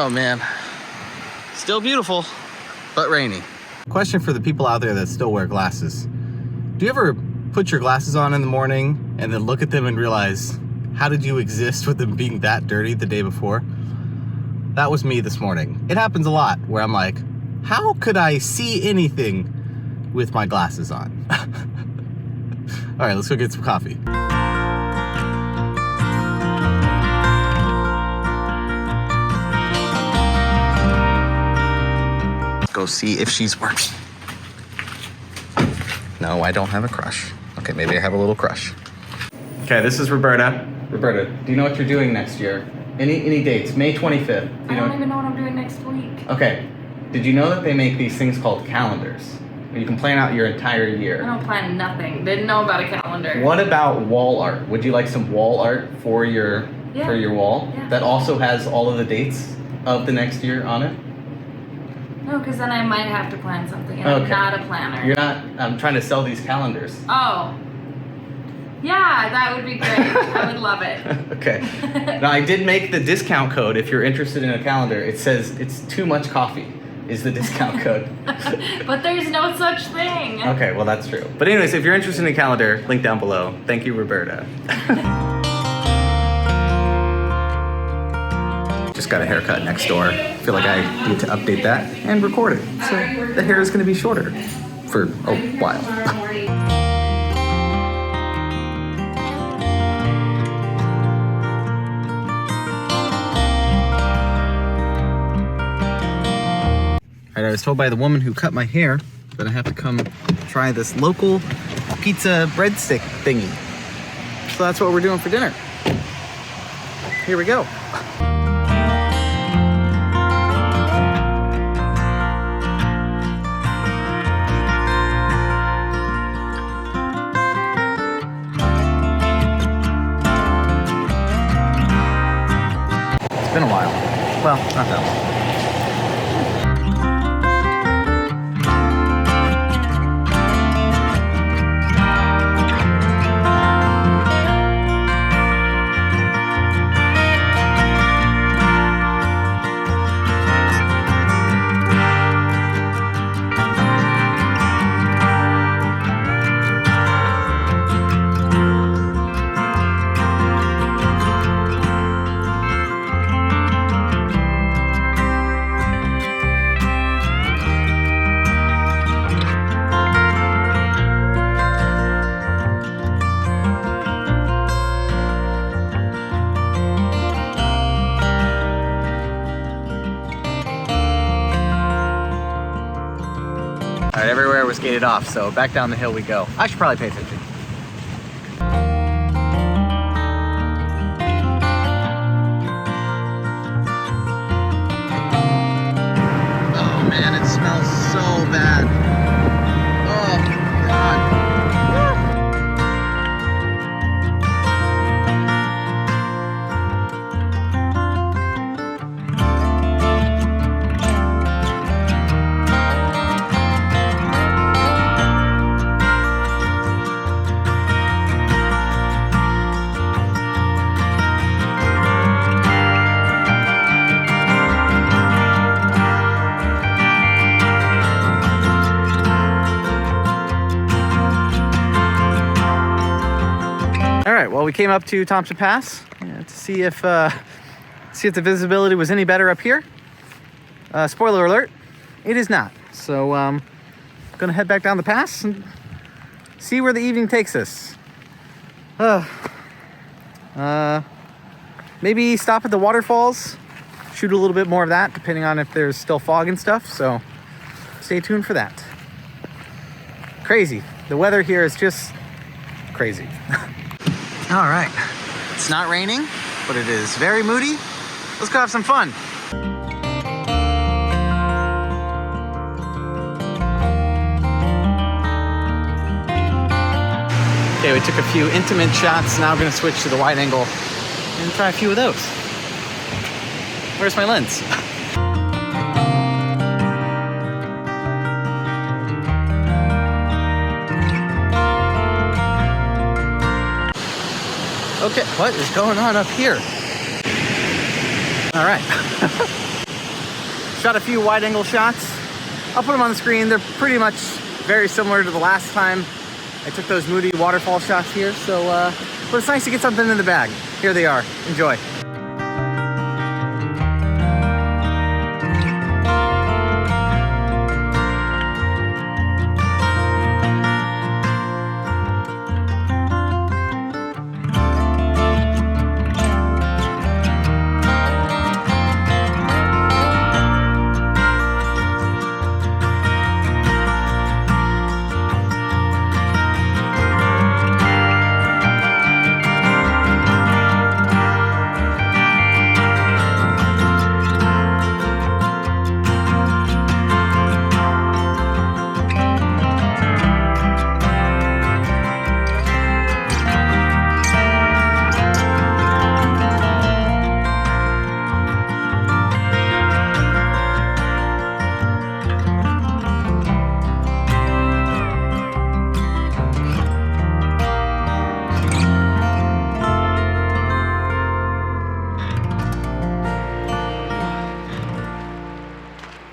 Oh man, still beautiful, but rainy. Question for the people out there that still wear glasses. Do you ever put your glasses on in the morning and then look at them and realize, how did you exist with them being that dirty the day before? That was me this morning. It happens a lot where I'm like, how could I see anything with my glasses on? All right, let's go get some coffee. Go see if she's working. No, I don't have a crush. Okay, maybe I have a little crush. Okay, this is Roberta. Roberta, do you know what you're doing next year? Any dates? May 25th. I don't even know what I'm doing next week. Okay. Did you know that they make these things called calendars? Where you can plan out your entire year. I don't plan nothing. Didn't know about a calendar. What about wall art? Would you like some wall art for your wall? Yeah. That also has all of the dates of the next year on it? No, because then I might have to plan something, and Okay. I'm not a planner. You're not, I'm trying to sell these calendars. Oh. Yeah, that would be great. I would love it. Okay. Now, I did make the discount code if you're interested in a calendar. It says it's too much coffee is the discount code. But there's no such thing. Okay, well, that's true. But anyways, if you're interested in a calendar, link down below. Thank you, Roberta. Just got a haircut next door. I feel like I need to update that and record it. So the hair is going to be shorter for a while. Alright, I was told by the woman who cut my hair that I have to come try this local pizza breadstick thingy. So that's what we're doing for dinner. Here we go. It's been a while. Well, not that long. All right, everywhere was gated off, so back down the hill we go. I should probably pay attention. Oh man, it smells so bad. Oh God. All right, well, we came up to Thompson Pass to see if the visibility was any better up here. Spoiler alert, it is not. So gonna head back down the pass and see where the evening takes us. Maybe stop at the waterfalls, shoot a little bit more of that, depending on if there's still fog and stuff. So stay tuned for that. Crazy. The weather here is just crazy. All right, it's not raining, but it is very moody. Let's go have some fun. Okay, we took a few intimate shots. Now we're gonna switch to the wide angle and try a few of those. Where's my lens? Okay, what is going on up here? All right. Shot a few wide-angle shots. I'll put them on the screen. They're pretty much very similar to the last time I took those moody waterfall shots here. So, but it's nice to get something in the bag. Here they are. Enjoy.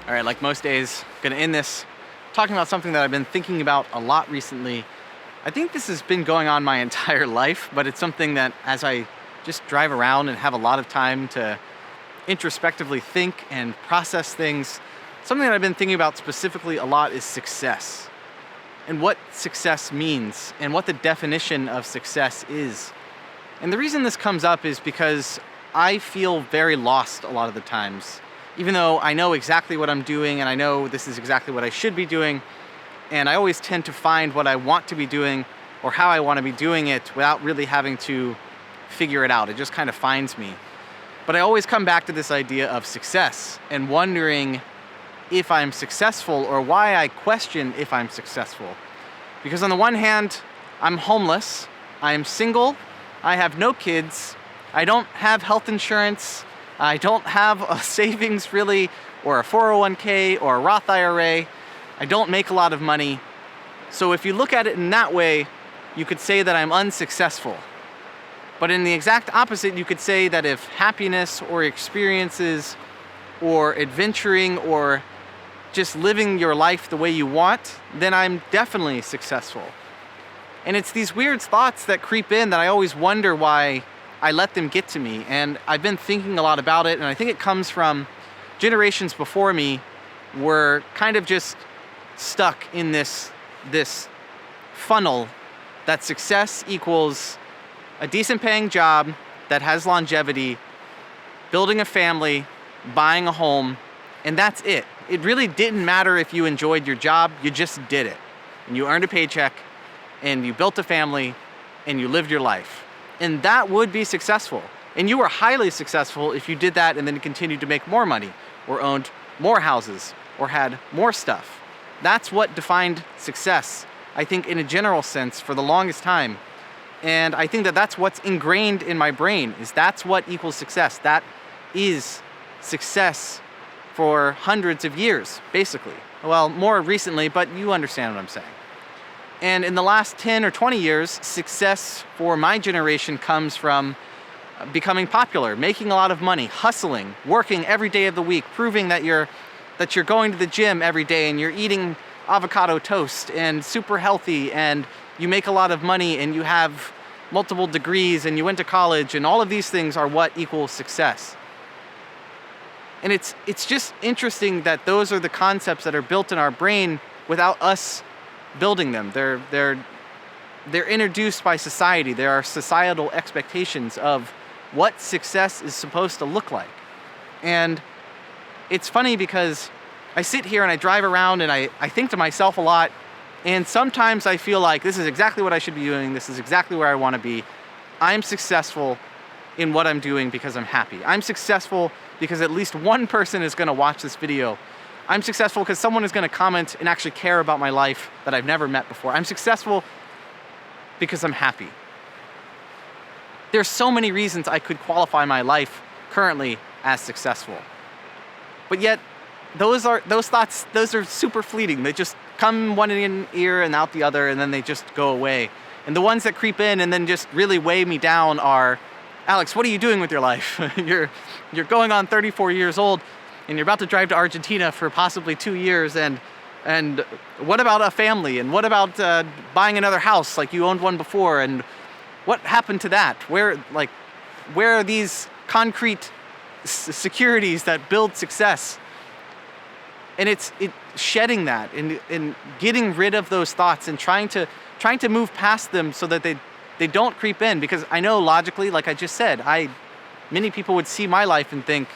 All right, like most days, I'm gonna end this talking about something that I've been thinking about a lot recently. I think this has been going on my entire life, but it's something that as I just drive around and have a lot of time to introspectively think and process things, something that I've been thinking about specifically a lot is success and what success means and what the definition of success is. And the reason this comes up is because I feel very lost a lot of the times. Even though I know exactly what I'm doing and I know this is exactly what I should be doing, and I always tend to find what I want to be doing or how I want to be doing it without really having to figure it out. It just kind of finds me. But I always come back to this idea of success and wondering if I'm successful or why I question if I'm successful. Because on the one hand, I'm homeless, I'm single, I have no kids, I don't have health insurance, I don't have a savings really, or a 401k or a Roth IRA. I don't make a lot of money. So if you look at it in that way, you could say that I'm unsuccessful. But in the exact opposite, you could say that if happiness or experiences or adventuring or just living your life the way you want, then I'm definitely successful. And it's these weird thoughts that creep in that I always wonder why I let them get to me. And I've been thinking a lot about it, and I think it comes from generations before me were kind of just stuck in this funnel that success equals a decent paying job that has longevity, building a family, buying a home, and that's it. It really didn't matter if you enjoyed your job, you just did it. And you earned a paycheck, and you built a family, and you lived your life. And that would be successful. And you were highly successful if you did that and then continued to make more money, or owned more houses, or had more stuff. That's what defined success, I think, in a general sense for the longest time. And I think that that's what's ingrained in my brain, is that's what equals success. That is success for hundreds of years, basically. Well, more recently, but you understand what I'm saying. And in the last 10 or 20 years, success for my generation comes from becoming popular, making a lot of money, hustling, working every day of the week, proving that you're going to the gym every day and you're eating avocado toast and super healthy and you make a lot of money and you have multiple degrees and you went to college, and all of these things are what equals success. And it's just interesting that those are the concepts that are built in our brain without us building them. They're introduced by society. There are societal expectations of what success is supposed to look like. And it's funny because I sit here and I drive around and I think to myself a lot, and sometimes I feel like this is exactly what I should be doing. This is exactly where I want to be. I'm successful in what I'm doing because I'm happy. I'm successful because at least one person is going to watch this video. I'm successful because someone is going to comment and actually care about my life that I've never met before. I'm successful because I'm happy. There's so many reasons I could qualify my life currently as successful. But yet, those thoughts are super fleeting. They just come one in ear and out the other, and then they just go away. And the ones that creep in and then just really weigh me down are, Alex, what are you doing with your life? You're going on 34 years old. and you're about to drive to Argentina for possibly 2 years, and what about a family, and what about buying another house like you owned one before, and what happened to that? Where are these concrete securities that build success? And it's shedding that and getting rid of those thoughts and trying to move past them so that they don't creep in. Because I know logically, like I just said, many people would see my life and think,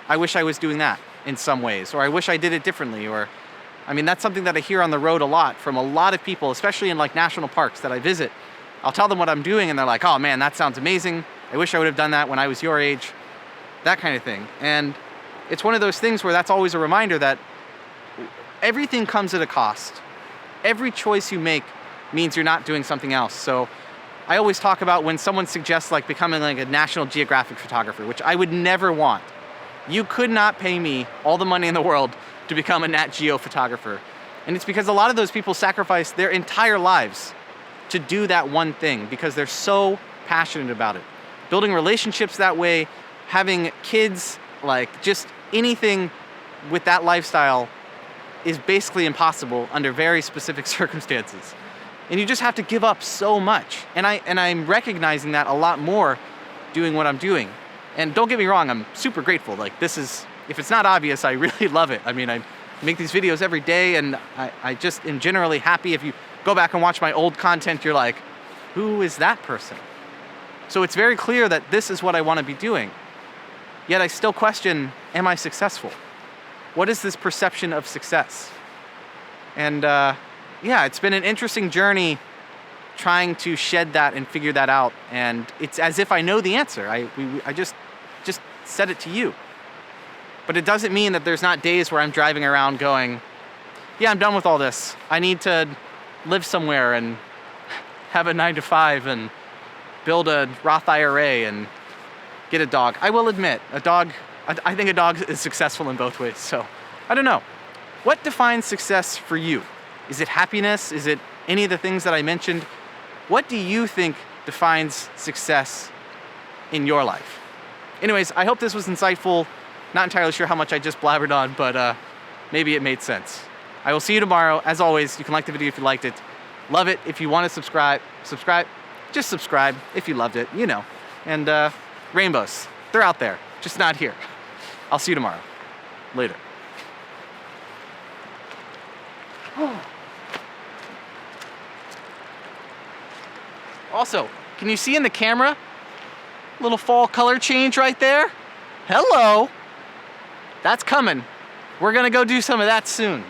I wish I was doing that in some ways, or I wish I did it differently, or I mean, that's something that I hear on the road a lot from a lot of people, especially in like national parks that I visit. I'll tell them what I'm doing and they're like, oh man, that sounds amazing. I wish I would have done that when I was your age, that kind of thing. And it's one of those things where that's always a reminder that everything comes at a cost. Every choice you make means you're not doing something else. So I always talk about when someone suggests like becoming like a National Geographic photographer, which I would never want. You could not pay me all the money in the world to become a Nat Geo photographer. And it's because a lot of those people sacrifice their entire lives to do that one thing because they're so passionate about it. Building relationships that way, having kids, like just anything with that lifestyle is basically impossible under very specific circumstances. And you just have to give up so much. And I'm recognizing that a lot more doing what I'm doing. And don't get me wrong, I'm super grateful. Like this is, if it's not obvious, I really love it. I mean, I make these videos every day and I just am generally happy. If you go back and watch my old content, you're like, who is that person? So it's very clear that this is what I want to be doing. Yet I still question, am I successful? What is this perception of success? And yeah, it's been an interesting journey trying to shed that and figure that out. And it's as if I know the answer. I just said it to you. But it doesn't mean that there's not days where I'm driving around going, yeah, I'm done with all this. I need to live somewhere and have a 9-to-5 and build a Roth IRA and get a dog. I will admit, I think a dog is successful in both ways. So I don't know. What defines success for you? Is it happiness? Is it any of the things that I mentioned? What do you think defines success in your life? Anyways, I hope this was insightful. Not entirely sure how much I just blabbered on, but maybe it made sense. I will see you tomorrow. As always, you can like the video if you liked it. Love it if you want to subscribe. Just subscribe if you loved it, you know. And rainbows, they're out there, just not here. I'll see you tomorrow. Later. Also, can you see in the camera? Little fall color change right there? Hello. That's coming. We're gonna go do some of that soon.